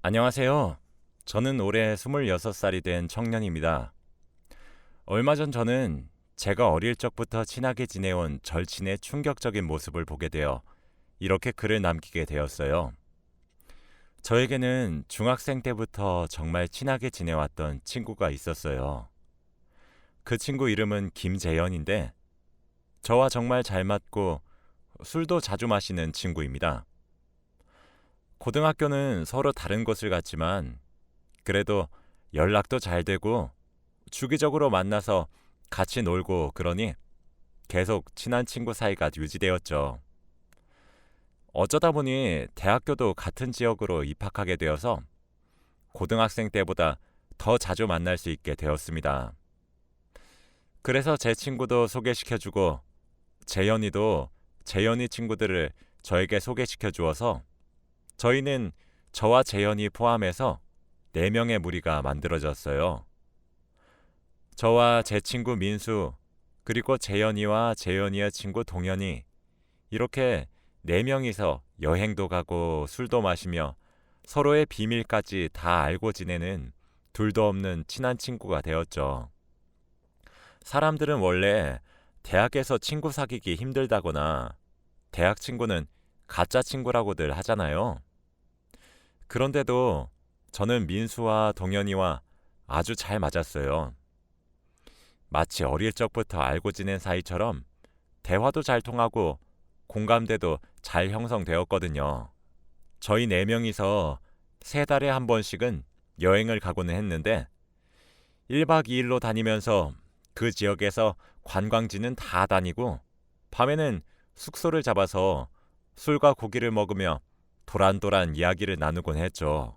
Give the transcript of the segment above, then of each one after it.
안녕하세요. 저는 올해 26살이 된 청년입니다. 얼마 전 저는 제가 어릴 적부터 친하게 지내온 절친의 충격적인 모습을 보게 되어 이렇게 글을 남기게 되었어요. 저에게는 중학생 때부터 정말 친하게 지내왔던 친구가 있었어요. 그 친구 이름은 김재현인데 저와 정말 잘 맞고 술도 자주 마시는 친구입니다. 고등학교는 서로 다른 곳을 갔지만 그래도 연락도 잘 되고 주기적으로 만나서 같이 놀고 그러니 계속 친한 친구 사이가 유지되었죠. 어쩌다 보니 대학교도 같은 지역으로 입학하게 되어서 고등학생 때보다 더 자주 만날 수 있게 되었습니다. 그래서 제 친구도 소개시켜주고 재현이도 재현이 친구들을 저에게 소개시켜 주어서 저희는 저와 재현이 포함해서 4명의 무리가 만들어졌어요. 저와 제 친구 민수, 그리고 재현이와 재현이의 친구 동현이 이렇게 4명이서 여행도 가고 술도 마시며 서로의 비밀까지 다 알고 지내는 둘도 없는 친한 친구가 되었죠. 사람들은 원래 대학에서 친구 사귀기 힘들다거나 대학 친구는 가짜 친구라고들 하잖아요. 그런데도 저는 민수와 동현이와 아주 잘 맞았어요. 마치 어릴 적부터 알고 지낸 사이처럼 대화도 잘 통하고 공감대도 잘 형성되었거든요. 저희 4명이서 3달에 한 번씩은 여행을 가고는 했는데 1박 2일로 다니면서 그 지역에서 관광지는 다 다니고 밤에는 숙소를 잡아서 술과 고기를 먹으며 도란도란 이야기를 나누곤 했죠.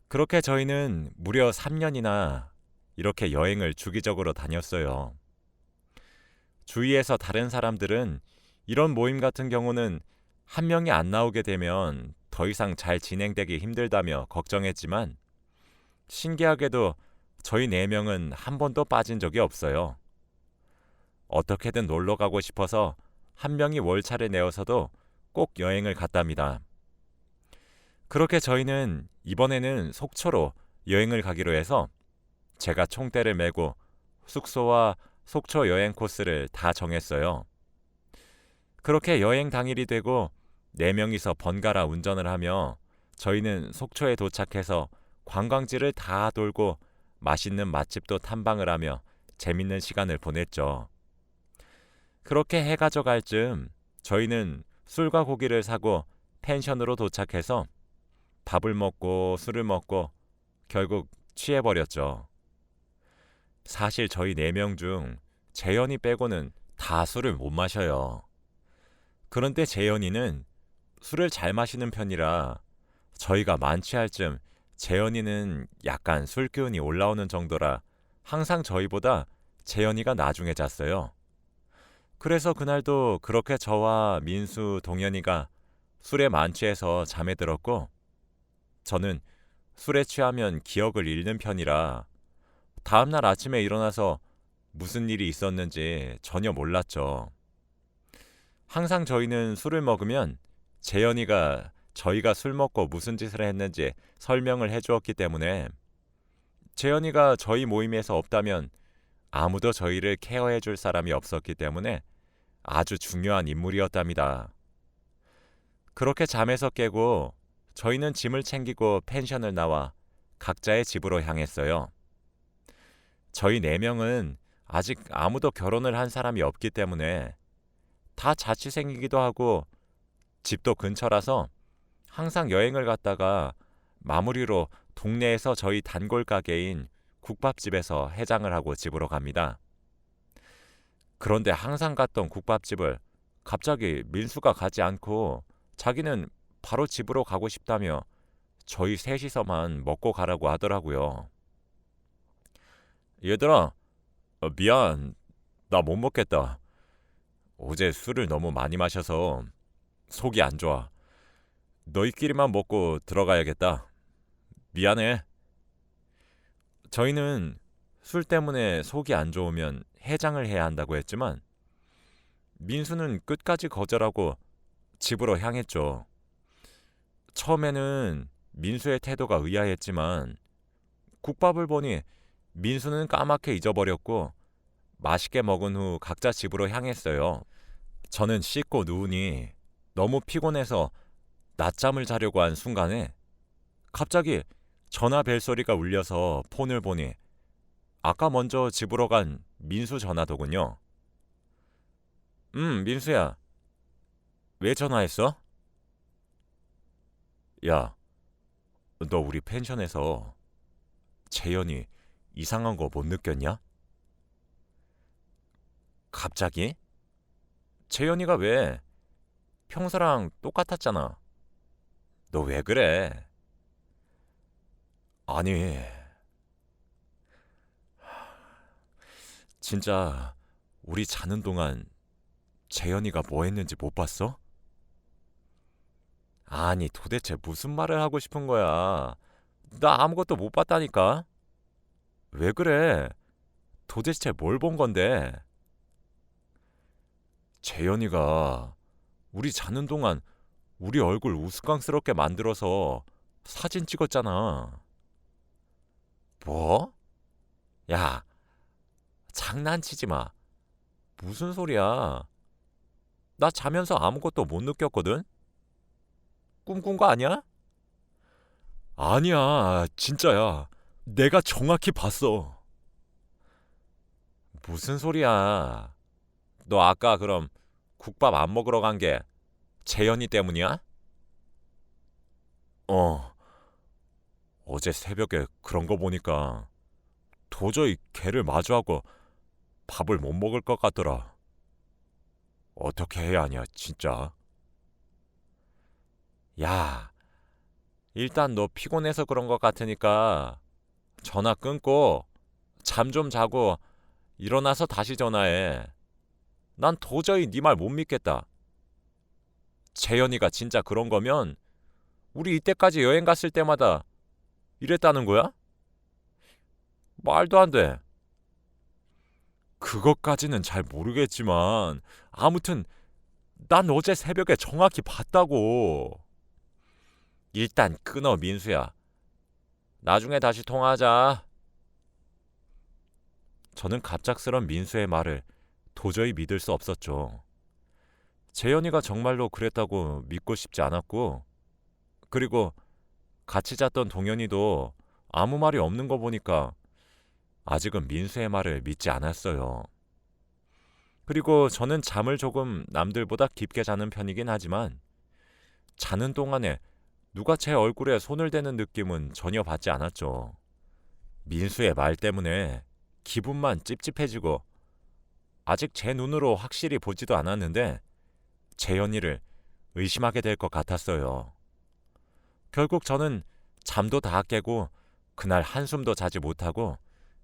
그렇게 저희는 무려 3년이나 이렇게 여행을 주기적으로 다녔어요. 주위에서 다른 사람들은 이런 모임 같은 경우는 한 명이 안 나오게 되면 더 이상 잘 진행되기 힘들다며 걱정했지만 신기하게도 저희 4명은 한 번도 빠진 적이 없어요. 어떻게든 놀러 가고 싶어서 한 명이 월차를 내어서도 꼭 여행을 갔답니다. 그렇게 저희는 이번에는 속초로 여행을 가기로 해서 제가 총대를 메고 숙소와 속초 여행 코스를 다 정했어요. 그렇게 여행 당일이 되고 4명이서 번갈아 운전을 하며 저희는 속초에 도착해서 관광지를 다 돌고 맛있는 맛집도 탐방을 하며 재밌는 시간을 보냈죠. 그렇게 해가 져갈 즈음 저희는 술과 고기를 사고 펜션으로 도착해서 밥을 먹고 술을 먹고 결국 취해버렸죠. 사실 저희 4명 중 재현이 빼고는 다 술을 못 마셔요. 그런데 재현이는 술을 잘 마시는 편이라 저희가 만취할 쯤 재현이는 약간 술 기운이 올라오는 정도라 항상 저희보다 재현이가 나중에 잤어요. 그래서 그날도 그렇게 저와 민수, 동현이가 술에 만취해서 잠에 들었고 저는 술에 취하면 기억을 잃는 편이라 다음날 아침에 일어나서 무슨 일이 있었는지 전혀 몰랐죠. 항상 저희는 술을 먹으면 재현이가 저희가 술 먹고 무슨 짓을 했는지 설명을 해주었기 때문에 재현이가 저희 모임에서 없다면 아무도 저희를 케어해 줄 사람이 없었기 때문에 아주 중요한 인물이었답니다. 그렇게 잠에서 깨고 저희는 짐을 챙기고 펜션을 나와 각자의 집으로 향했어요. 저희 4명은 아직 아무도 결혼을 한 사람이 없기 때문에 다 자취생이기도 하고 집도 근처라서 항상 여행을 갔다가 마무리로 동네에서 저희 단골 가게인 국밥집에서 해장을 하고 집으로 갑니다. 그런데 항상 갔던 국밥집을 갑자기 민수가 가지 않고 자기는 바로 집으로 가고 싶다며 저희 셋이서만 먹고 가라고 하더라고요. 얘들아, 미안. 나 못 먹겠다. 어제 술을 너무 많이 마셔서 속이 안 좋아. 너희끼리만 먹고 들어가야겠다. 미안해. 저희는 술 때문에 속이 안 좋으면 해장을 해야 한다고 했지만 민수는 끝까지 거절하고 집으로 향했죠. 처음에는 민수의 태도가 의아했지만 국밥을 보니 민수는 까맣게 잊어버렸고 맛있게 먹은 후 각자 집으로 향했어요. 저는 씻고 누우니 너무 피곤해서 낮잠을 자려고 한 순간에 갑자기 전화 벨소리가 울려서 폰을 보니 아까 먼저 집으로 간 민수 전화더군요. 민수야. 왜 전화했어? 야, 너 우리 펜션에서 재현이 이상한 거 못 느꼈냐? 갑자기? 재현이가 왜? 평소랑 똑같았잖아. 너 왜 그래? 아니, 진짜 우리 자는 동안 재현이가 뭐 했는지 못 봤어? 아니, 도대체 무슨 말을 하고 싶은 거야? 나 아무것도 못 봤다니까? 왜 그래? 도대체 뭘 본 건데? 재현이가 우리 자는 동안 우리 얼굴 우스꽝스럽게 만들어서 사진 찍었잖아. 뭐? 야, 장난치지 마. 무슨 소리야? 나 자면서 아무것도 못 느꼈거든? 꿈꾼 거 아니야? 아니야, 진짜야. 내가 정확히 봤어. 무슨 소리야? 너 아까 그럼 국밥 안 먹으러 간 게 재현이 때문이야? 어, 어제 새벽에 그런 거 보니까 도저히 걔를 마주하고 밥을 못 먹을 것 같더라. 어떻게 해야 하냐, 진짜. 야, 일단 너 피곤해서 그런 것 같으니까 전화 끊고 잠 좀 자고 일어나서 다시 전화해. 난 도저히 네 말 못 믿겠다. 재현이가 진짜 그런 거면 우리 이때까지 여행 갔을 때마다 이랬다는 거야? 말도 안 돼. 그것까지는 잘 모르겠지만 아무튼 난 어제 새벽에 정확히 봤다고. 일단 끊어, 민수야. 나중에 다시 통화하자. 저는 갑작스런 민수의 말을 도저히 믿을 수 없었죠. 재현이가 정말로 그랬다고 믿고 싶지 않았고, 그리고 같이 잤던 동현이도 아무 말이 없는 거 보니까 아직은 민수의 말을 믿지 않았어요. 그리고 저는 잠을 조금 남들보다 깊게 자는 편이긴 하지만 자는 동안에 누가 제 얼굴에 손을 대는 느낌은 전혀 받지 않았죠. 민수의 말 때문에 기분만 찝찝해지고 아직 제 눈으로 확실히 보지도 않았는데 재현이를 의심하게 될 것 같았어요. 결국 저는 잠도 다 깨고 그날 한숨도 자지 못하고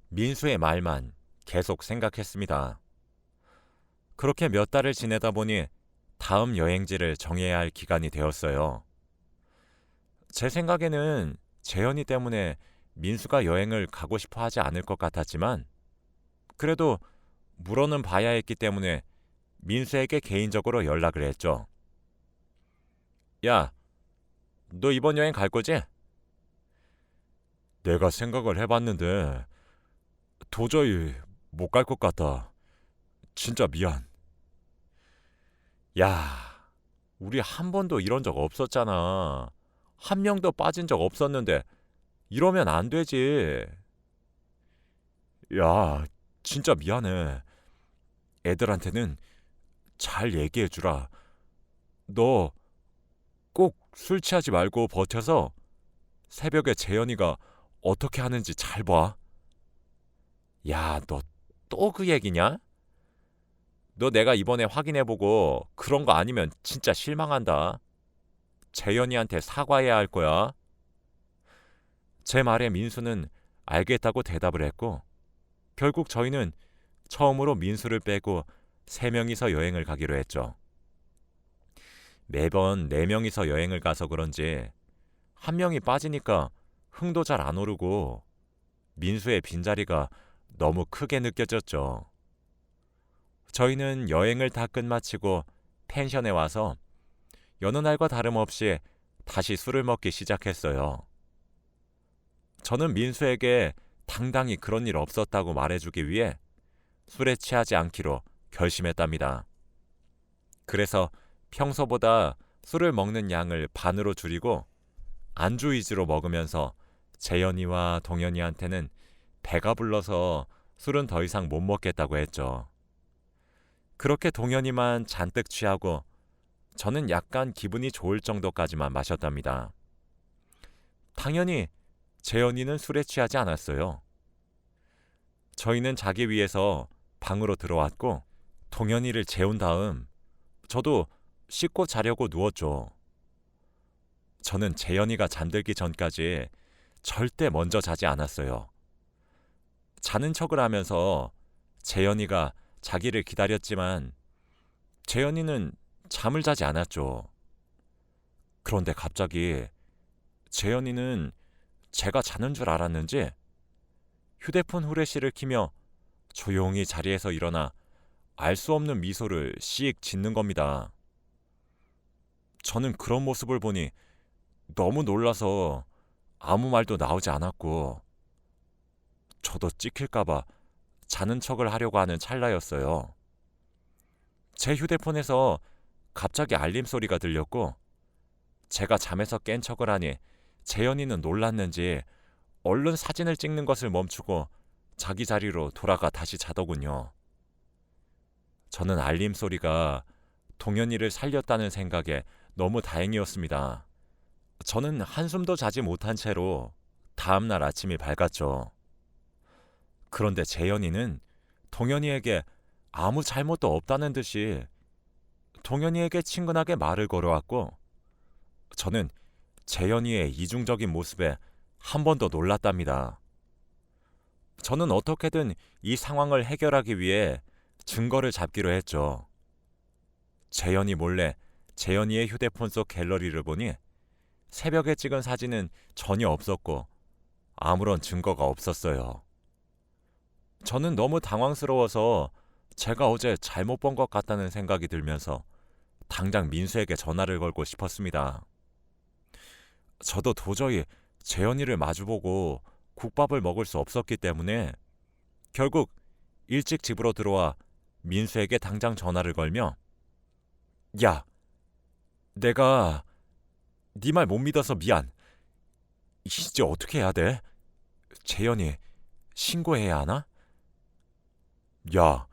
민수의 말만 계속 생각했습니다. 그렇게 몇 달을 지내다 보니 다음 여행지를 정해야 할 기간이 되었어요. 제 생각에는 재현이 때문에 민수가 여행을 가고 싶어 하지 않을 것 같았지만 그래도 물어는 봐야 했기 때문에 민수에게 개인적으로 연락을 했죠. 야, 너 이번 여행 갈 거지? 내가 생각을 해봤는데 도저히 못 갈 것 같아. 진짜 미안. 야, 우리 한 번도 이런 적 없었잖아. 한 명도 빠진 적 없었는데 이러면 안 되지. 야, 진짜 미안해. 애들한테는 잘 얘기해 주라. 너 꼭 술 취하지 말고 버텨서 새벽에 재현이가 어떻게 하는지 잘 봐. 야, 너 또 그 얘기냐? 너 내가 이번에 확인해보고 그런 거 아니면 진짜 실망한다. 재현이한테 사과해야 할 거야. 제 말에 민수는 알겠다고 대답을 했고 결국 저희는 처음으로 민수를 빼고 3명이서 여행을 가기로 했죠. 매번 4명이서 여행을 가서 그런지 한 명이 빠지니까 흥도 잘 안 오르고 민수의 빈자리가 너무 크게 느껴졌죠. 저희는 여행을 다 끝마치고 펜션에 와서 여느 날과 다름없이 다시 술을 먹기 시작했어요. 저는 민수에게 당당히 그런 일 없었다고 말해주기 위해 술에 취하지 않기로 결심했답니다. 그래서 평소보다 술을 먹는 양을 반으로 줄이고 안주 위주로 먹으면서 재현이와 동현이한테는 배가 불러서 술은 더 이상 못 먹겠다고 했죠. 그렇게 동현이만 잔뜩 취하고 저는 약간 기분이 좋을 정도까지만 마셨답니다. 당연히 재현이는 술에 취하지 않았어요. 저희는 자기 위해서 방으로 들어왔고 동현이를 재운 다음 저도 씻고 자려고 누웠죠. 저는 재현이가 잠들기 전까지 절대 먼저 자지 않았어요. 자는 척을 하면서 재현이가 자기를 기다렸지만 재현이는 잠을 자지 않았죠. 그런데 갑자기 재현이는 제가 자는 줄 알았는지 휴대폰 후레쉬를 켜며 조용히 자리에서 일어나 알 수 없는 미소를 씩 짓는 겁니다. 저는 그런 모습을 보니 너무 놀라서 아무 말도 나오지 않았고 저도 찍힐까봐 자는 척을 하려고 하는 찰나였어요. 제 휴대폰에서 갑자기 알림 소리가 들렸고 제가 잠에서 깬 척을 하니 재현이는 놀랐는지 얼른 사진을 찍는 것을 멈추고 자기 자리로 돌아가 다시 자더군요. 저는 알림 소리가 동현이를 살렸다는 생각에 너무 다행이었습니다. 저는 한숨도 자지 못한 채로 다음날 아침이 밝았죠. 그런데 재현이는 동현이에게 아무 잘못도 없다는 듯이 동현이에게 친근하게 말을 걸어왔고 저는 재현이의 이중적인 모습에 한 번 더 놀랐답니다. 저는 어떻게든 이 상황을 해결하기 위해 증거를 잡기로 했죠. 재현이 몰래 재현이의 휴대폰 속 갤러리를 보니 새벽에 찍은 사진은 전혀 없었고 아무런 증거가 없었어요. 저는 너무 당황스러워서 제가 어제 잘못 본 것 같다는 생각이 들면서 당장 민수에게 전화를 걸고 싶었습니다. 저도 도저히 재현이를 마주보고 국밥을 먹을 수 없었기 때문에 결국 일찍 집으로 들어와 민수에게 당장 전화를 걸며 야, 내가 네 말 못 믿어서 미안. 이제 어떻게 해야 돼? 재현이 신고해야 하나? 야,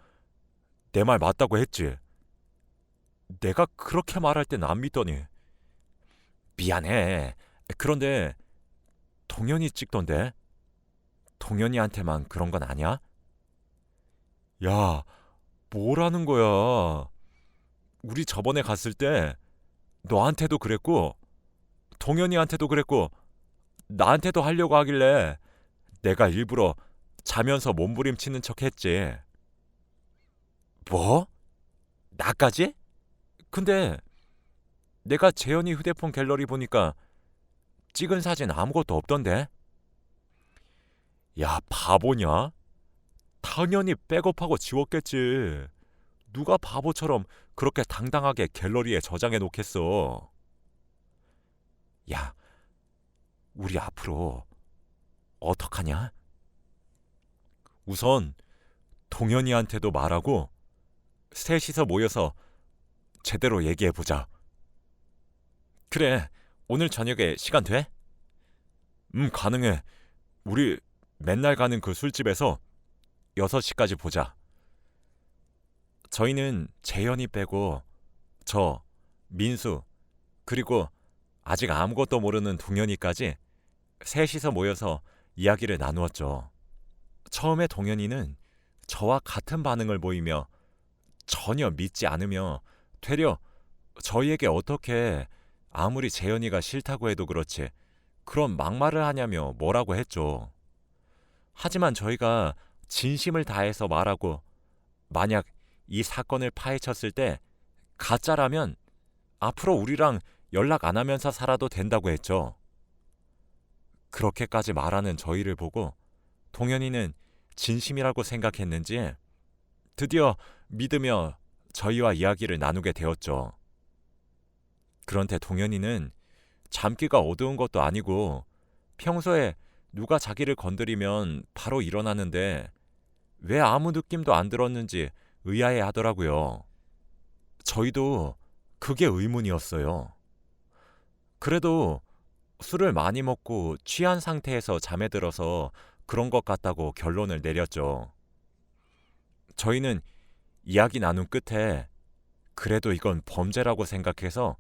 내 말 맞다고 했지? 내가 그렇게 말할 땐 안 믿더니. 미안해. 그런데 동현이 찍던데? 동현이한테만 그런 건 아니야? 야, 뭐라는 거야? 우리 저번에 갔을 때 너한테도 그랬고 동현이한테도 그랬고 나한테도 하려고 하길래 내가 일부러 자면서 몸부림치는 척 했지. 뭐? 나까지? 근데 내가 재현이 휴대폰 갤러리 보니까 찍은 사진 아무것도 없던데? 야, 바보냐? 당연히 백업하고 지웠겠지. 누가 바보처럼 그렇게 당당하게 갤러리에 저장해 놓겠어. 야, 우리 앞으로 어떡하냐? 우선 동현이한테도 말하고 셋이서 모여서 제대로 얘기해보자. 그래, 오늘 저녁에 시간 돼? 가능해. 우리 맨날 가는 그 술집에서 6시까지 보자. 저희는 재현이 빼고 저, 민수, 그리고 아직 아무것도 모르는 동현이까지 셋이서 모여서 이야기를 나누었죠. 처음에 동현이는 저와 같은 반응을 보이며 전혀 믿지 않으며 되려 저희에게 어떻게 아무리 재현이가 싫다고 해도 그렇지 그런 막말을 하냐며 뭐라고 했죠. 하지만 저희가 진심을 다해서 말하고 만약 이 사건을 파헤쳤을 때 가짜라면 앞으로 우리랑 연락 안 하면서 살아도 된다고 했죠. 그렇게까지 말하는 저희를 보고 동현이는 진심이라고 생각했는지 드디어 믿으며 저희와 이야기를 나누게 되었죠. 그런데 동현이는 잠기가 어두운 것도 아니고 평소에 누가 자기를 건드리면 바로 일어나는데 왜 아무 느낌도 안 들었는지 의아해 하더라고요. 저희도 그게 의문이었어요. 그래도 술을 많이 먹고 취한 상태에서 잠에 들어서 그런 것 같다고 결론을 내렸죠. 저희는 이야기 나눈 끝에 그래도 이건 범죄라고 생각해서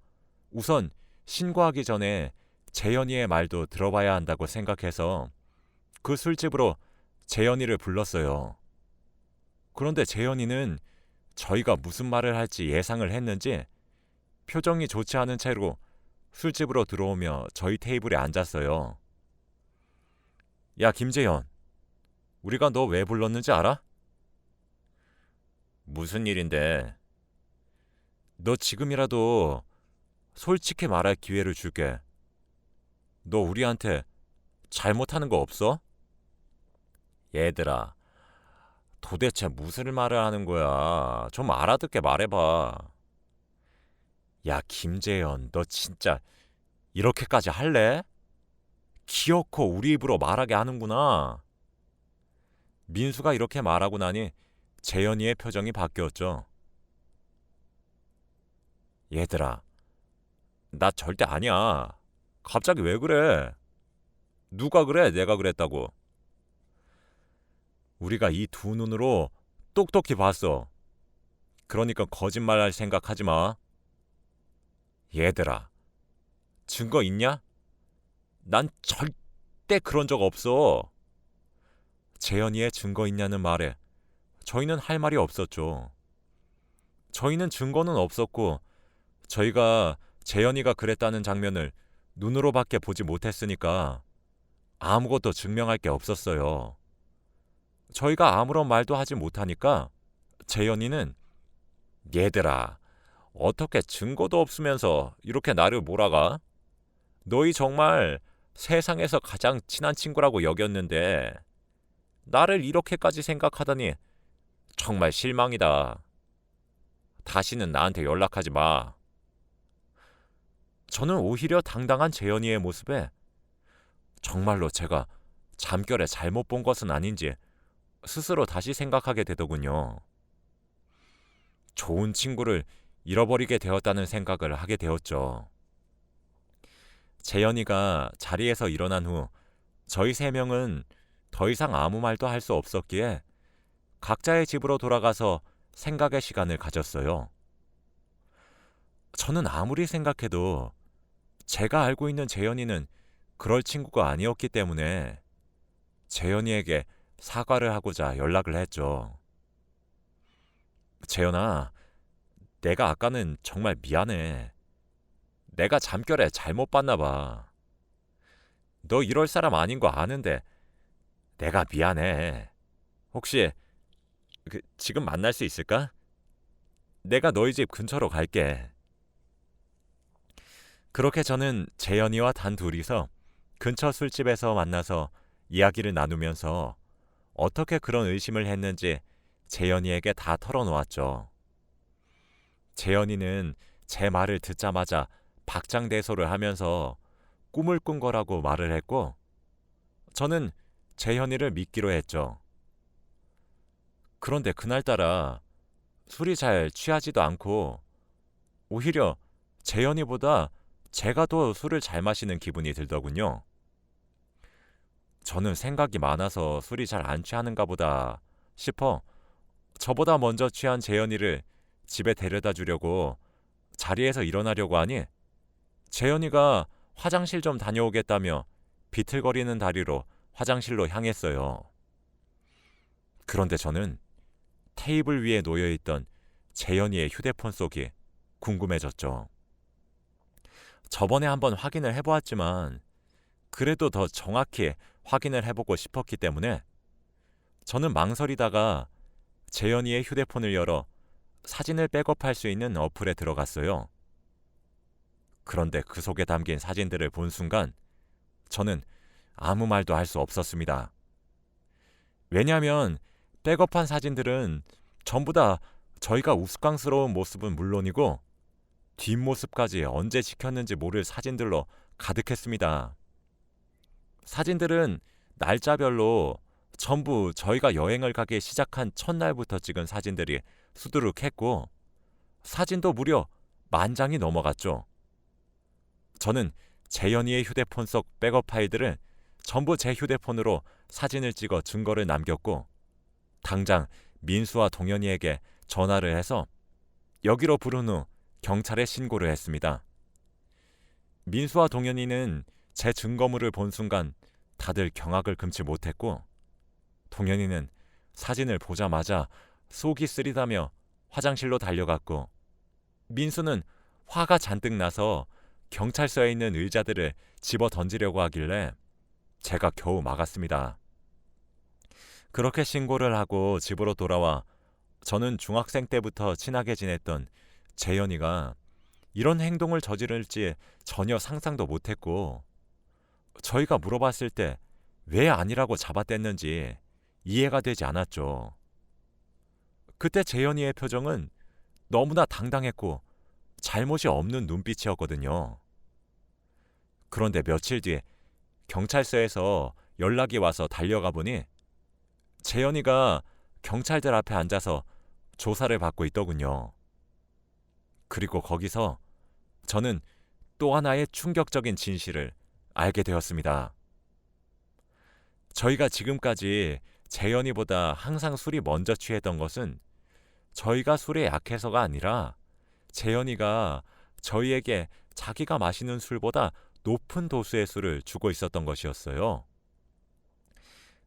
우선 신고하기 전에 재현이의 말도 들어봐야 한다고 생각해서 그 술집으로 재현이를 불렀어요. 그런데 재현이는 저희가 무슨 말을 할지 예상을 했는지 표정이 좋지 않은 채로 술집으로 들어오며 저희 테이블에 앉았어요. 야, 김재현, 우리가 너 왜 불렀는지 알아? 무슨 일인데? 너 지금이라도 솔직히 말할 기회를 줄게. 너 우리한테 잘못하는 거 없어? 얘들아, 도대체 무슨 말을 하는 거야? 좀 알아듣게 말해봐. 야, 김재현, 너 진짜 이렇게까지 할래? 기어코 우리 입으로 말하게 하는구나. 민수가 이렇게 말하고 나니 재현이의 표정이 바뀌었죠. 얘들아, 나 절대 아니야. 갑자기 왜 그래? 누가 그래? 내가 그랬다고. 우리가 이 두 눈으로 똑똑히 봤어. 그러니까 거짓말할 생각하지 마. 얘들아, 증거 있냐? 난 절대 그런 적 없어. 재현이의 증거 있냐는 말에 저희는 할 말이 없었죠. 저희는 증거는 없었고 저희가 재현이가 그랬다는 장면을 눈으로밖에 보지 못했으니까 아무것도 증명할 게 없었어요. 저희가 아무런 말도 하지 못하니까 재현이는 얘들아, 어떻게 증거도 없으면서 이렇게 나를 몰아가? 너희 정말 세상에서 가장 친한 친구라고 여겼는데 나를 이렇게까지 생각하다니 정말 실망이다. 다시는 나한테 연락하지 마. 저는 오히려 당당한 재현이의 모습에 정말로 제가 잠결에 잘못 본 것은 아닌지 스스로 다시 생각하게 되더군요. 좋은 친구를 잃어버리게 되었다는 생각을 하게 되었죠. 재현이가 자리에서 일어난 후 저희 세 명은 더 이상 아무 말도 할 수 없었기에 각자의 집으로 돌아가서 생각의 시간을 가졌어요. 저는 아무리 생각해도 제가 알고 있는 재현이는 그럴 친구가 아니었기 때문에 재현이에게 사과를 하고자 연락을 했죠. 재현아, 내가 아까는 정말 미안해. 내가 잠결에 잘못 봤나 봐. 너 이럴 사람 아닌 거 아는데 내가 미안해. 혹시 지금 만날 수 있을까? 내가 너희 집 근처로 갈게. 그렇게 저는 재현이와 단 둘이서 근처 술집에서 만나서 이야기를 나누면서 어떻게 그런 의심을 했는지 재현이에게 다 털어놓았죠. 재현이는 제 말을 듣자마자 박장대소를 하면서 꿈을 꾼 거라고 말을 했고 저는 재현이를 믿기로 했죠. 그런데 그날따라 술이 잘 취하지도 않고 오히려 재현이보다 제가 더 술을 잘 마시는 기분이 들더군요. 저는 생각이 많아서 술이 잘 안 취하는가 보다 싶어 저보다 먼저 취한 재현이를 집에 데려다 주려고 자리에서 일어나려고 하니 재현이가 화장실 좀 다녀오겠다며 비틀거리는 다리로 화장실로 향했어요. 그런데 저는 테이블 위에 놓여있던 재현이의 휴대폰 속이 궁금해졌죠. 저번에 한번 확인을 해보았지만 그래도 더 정확히 확인을 해보고 싶었기 때문에 저는 망설이다가 재현이의 휴대폰을 열어 사진을 백업할 수 있는 어플에 들어갔어요. 그런데 그 속에 담긴 사진들을 본 순간 저는 아무 말도 할 수 없었습니다. 왜냐하면 백업한 사진들은 전부 다 저희가 우스꽝스러운 모습은 물론이고 뒷모습까지 언제 찍혔는지 모를 사진들로 가득했습니다. 사진들은 날짜별로 전부 저희가 여행을 가기 시작한 첫날부터 찍은 사진들이 수두룩했고 사진도 무려 10,000장이 넘어갔죠. 저는 재현이의 휴대폰 속 백업 파일들을 전부 제 휴대폰으로 사진을 찍어 증거를 남겼고 당장 민수와 동현이에게 전화를 해서 여기로 부른 후 경찰에 신고를 했습니다. 민수와 동현이는 제 증거물을 본 순간 다들 경악을 금치 못했고 동현이는 사진을 보자마자 속이 쓰리다며 화장실로 달려갔고 민수는 화가 잔뜩 나서 경찰서에 있는 의자들을 집어 던지려고 하길래 제가 겨우 막았습니다. 그렇게 신고를 하고 집으로 돌아와 저는 중학생 때부터 친하게 지냈던 재현이가 이런 행동을 저지를지 전혀 상상도 못했고 저희가 물어봤을 때 왜 아니라고 잡아댔는지 이해가 되지 않았죠. 그때 재현이의 표정은 너무나 당당했고 잘못이 없는 눈빛이었거든요. 그런데 며칠 뒤에 경찰서에서 연락이 와서 달려가 보니 재현이가 경찰들 앞에 앉아서 조사를 받고 있더군요. 그리고 거기서 저는 또 하나의 충격적인 진실을 알게 되었습니다. 저희가 지금까지 재현이보다 항상 술이 먼저 취했던 것은 저희가 술에 약해서가 아니라 재현이가 저희에게 자기가 마시는 술보다 높은 도수의 술을 주고 있었던 것이었어요.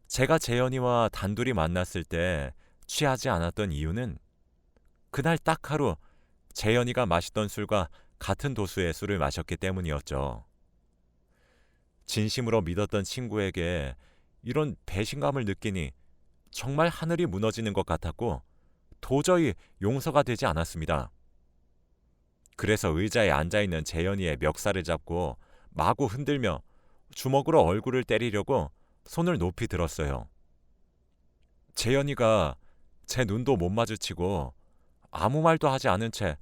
제가 재현이와 단둘이 만났을 때 취하지 않았던 이유는 그날 딱 하루 재현이가 마시던 술과 같은 도수의 술을 마셨기 때문이었죠. 진심으로 믿었던 친구에게 이런 배신감을 느끼니 정말 하늘이 무너지는 것 같았고 도저히 용서가 되지 않았습니다. 그래서 의자에 앉아있는 재현이의 멱살을 잡고 마구 흔들며 주먹으로 얼굴을 때리려고 손을 높이 들었어요. 재현이가 제 눈도 못 마주치고 아무 말도 하지 않은 채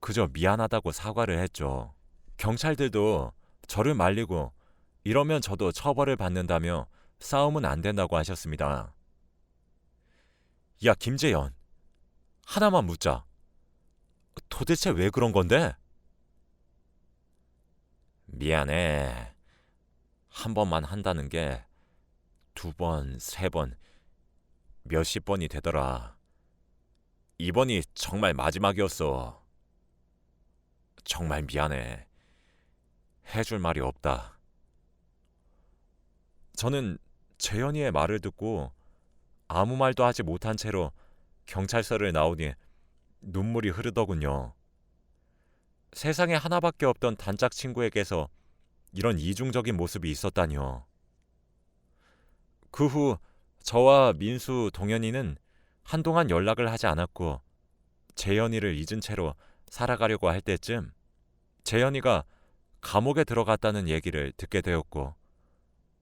그저 미안하다고 사과를 했죠. 경찰들도 저를 말리고 이러면 저도 처벌을 받는다며 싸움은 안 된다고 하셨습니다. 야, 김재현. 하나만 묻자. 도대체 왜 그런 건데? 미안해. 한 번만 한다는 게 2번, 3번, 몇십 번이 되더라. 이번이 정말 마지막이었어. 정말 미안해. 해줄 말이 없다. 저는 재현이의 말을 듣고 아무 말도 하지 못한 채로 경찰서를 나오니 눈물이 흐르더군요. 세상에 하나밖에 없던 단짝 친구에게서 이런 이중적인 모습이 있었다니요. 그 후 저와 민수, 동현이는 한동안 연락을 하지 않았고 재현이를 잊은 채로 살아가려고 할 때쯤 재현이가 감옥에 들어갔다는 얘기를 듣게 되었고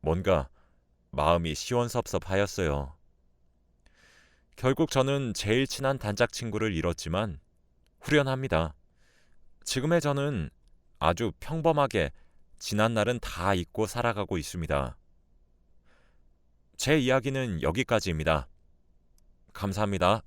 뭔가 마음이 시원섭섭하였어요. 결국 저는 제일 친한 단짝 친구를 잃었지만 후련합니다. 지금의 저는 아주 평범하게 지난 날은 다 잊고 살아가고 있습니다. 제 이야기는 여기까지입니다. 감사합니다.